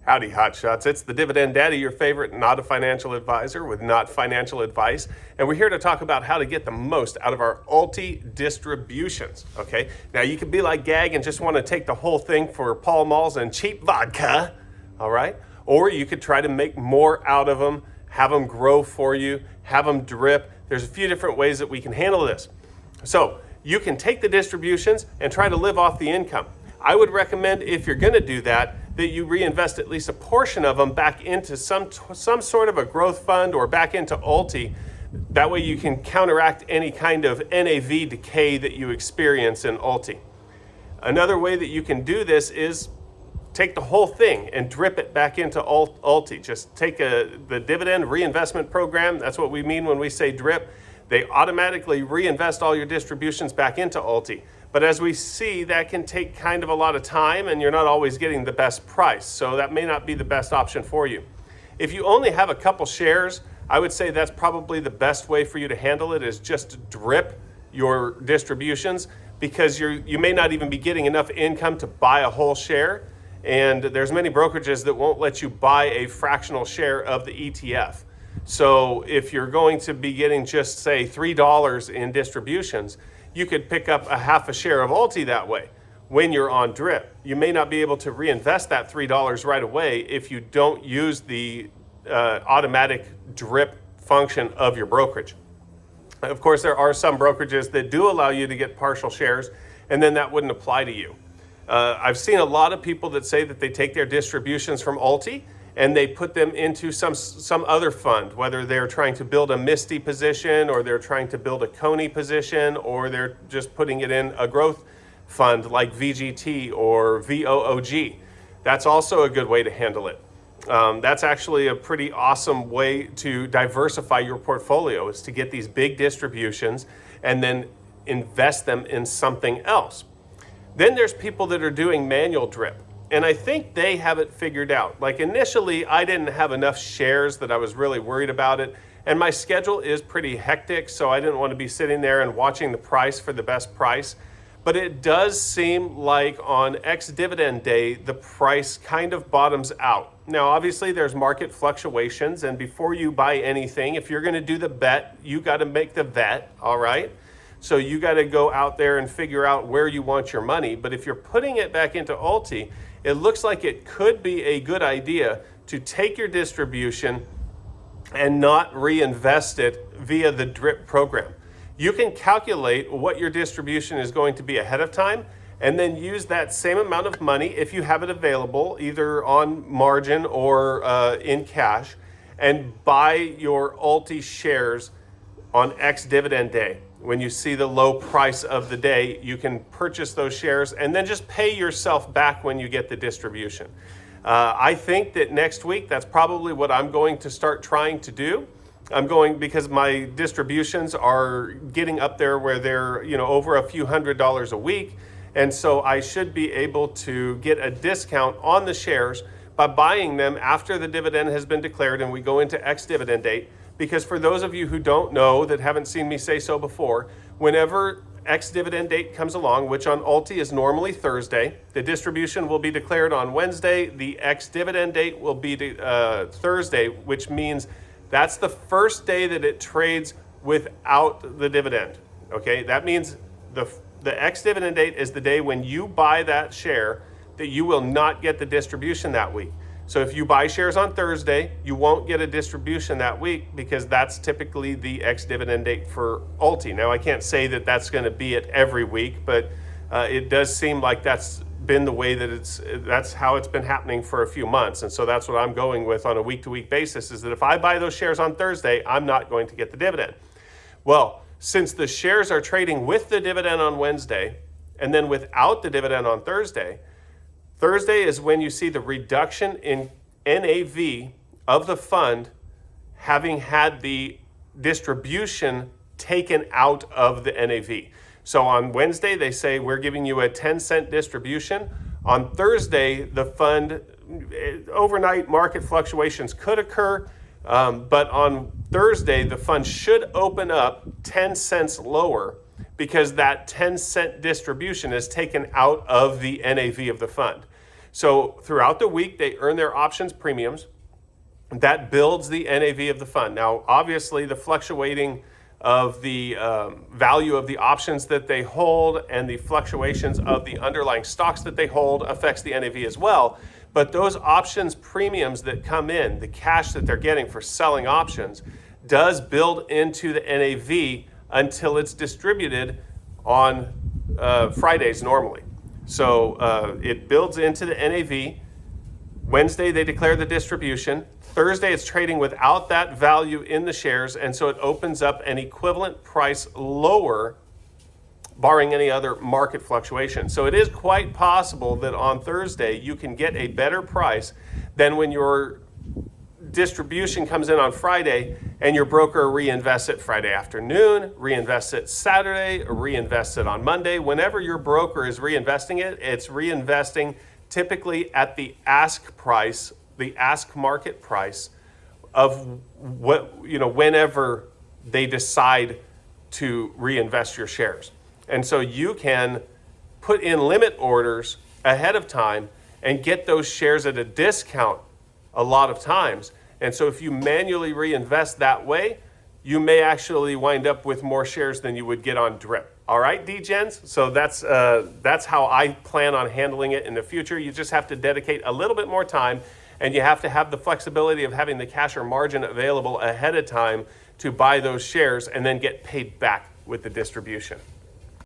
Howdy, hotshots. It's the Dividend Daddy, your favorite not a financial advisor with not financial advice. And we're here to talk about how to get the most out of our ULTY distributions, okay? Now, you could be like Gag and just want to take the whole thing for Pall Malls and cheap vodka, all right? Or you could try to make more out of them, have them grow for you, have them drip. There's a few different ways that we can handle this. So, you can take the distributions and try to live off the income. I would recommend, if you're going to do that you reinvest at least a portion of them back into some sort of a growth fund or back into ULTY. That way you can counteract any kind of NAV decay that you experience in ULTY. Another way that you can do this is take the whole thing and drip it back into ULTY. Just take the dividend reinvestment program. That's what we mean when we say drip. They automatically reinvest all your distributions back into ULTY. But as we see, that can take kind of a lot of time and you're not always getting the best price. So that may not be the best option for you. If you only have a couple shares, I would say that's probably the best way for you to handle it, is just to drip your distributions, because you may not even be getting enough income to buy a whole share. And there's many brokerages that won't let you buy a fractional share of the ETF. So if you're going to be getting just, say, $3 in distributions, you could pick up a half a share of ULTY that way when you're on drip. You may not be able to reinvest that $3 right away if you don't use the automatic drip function of your brokerage. Of course, there are some brokerages that do allow you to get partial shares, and then that wouldn't apply to you. I've seen a lot of people that say that they take their distributions from ULTY and they put them into some other fund, whether they're trying to build a MISTY position or they're trying to build a CONY position, or they're just putting it in a growth fund like VGT or VOOG. That's also a good way to handle it. That's actually a pretty awesome way to diversify your portfolio, is to get these big distributions and then invest them in something else. Then there's people that are doing manual drip. And I think they have it figured out. Like initially, I didn't have enough shares that I was really worried about it. And my schedule is pretty hectic, so I didn't want to be sitting there and watching the price for the best price. But it does seem like on ex-dividend day, the price kind of bottoms out. Now, obviously, there's market fluctuations. And before you buy anything, if you're going to do the bet, you got to make the vet, all right? So you got to go out there and figure out where you want your money. But if you're putting it back into ULTY, it looks like it could be a good idea to take your distribution and not reinvest it via the DRIP program. You can calculate what your distribution is going to be ahead of time and then use that same amount of money, if you have it available, either on margin or in cash, and buy your ULTY shares on ex-dividend day. When you see the low price of the day, you can purchase those shares and then just pay yourself back when you get the distribution. I think that next week, that's probably what I'm going to start trying to do. I'm going, because my distributions are getting up there where they're, over a few $100s a week. And so I should be able to get a discount on the shares by buying them after the dividend has been declared and we go into ex-dividend date. Because for those of you who don't know, that haven't seen me say so before, whenever ex-dividend date comes along, which on ULTY is normally Thursday, the distribution will be declared on Wednesday, the ex-dividend date will be Thursday, which means that's the first day that it trades without the dividend, okay? That means the ex-dividend date is the day when you buy that share that you will not get the distribution that week. So if you buy shares on Thursday, you won't get a distribution that week, because that's typically the ex-dividend date for ULTY. Now, I can't say that that's going to be it every week, but it does seem like that's been the way that's how it's been happening for a few months. And so that's what I'm going with on a week-to-week basis, is that if I buy those shares on Thursday, I'm not going to get the dividend. Well, since the shares are trading with the dividend on Wednesday and then without the dividend on Thursday, Thursday is when you see the reduction in NAV of the fund, having had the distribution taken out of the NAV. So on Wednesday, they say, we're giving you a 10-cent distribution. On Thursday, the fund, overnight market fluctuations could occur, but on Thursday, the fund should open up 10 cents lower, because that 10-cent distribution is taken out of the NAV of the fund. So throughout the week, they earn their options premiums. That builds the NAV of the fund. Now, obviously, the fluctuating of the value of the options that they hold and the fluctuations of the underlying stocks that they hold affects the NAV as well. But those options premiums that come in, the cash that they're getting for selling options, does build into the NAV until it's distributed on Fridays normally. So it builds into the NAV. Wednesday, they declare the distribution. Thursday, it's trading without that value in the shares, and so it opens up an equivalent price lower, barring any other market fluctuation. So it is quite possible that on Thursday, you can get a better price than when your distribution comes in on Friday and your broker reinvests it Friday afternoon, reinvests it Saturday, reinvests it on Monday. Whenever your broker is reinvesting it, it's reinvesting typically at the ask price, the ask market price of what, whenever they decide to reinvest your shares. And so you can put in limit orders ahead of time and get those shares at a discount a lot of times. And so if you manually reinvest that way, you may actually wind up with more shares than you would get on drip. All right, D-Gens? So that's how I plan on handling it in the future. You just have to dedicate a little bit more time, and you have to have the flexibility of having the cash or margin available ahead of time to buy those shares and then get paid back with the distribution.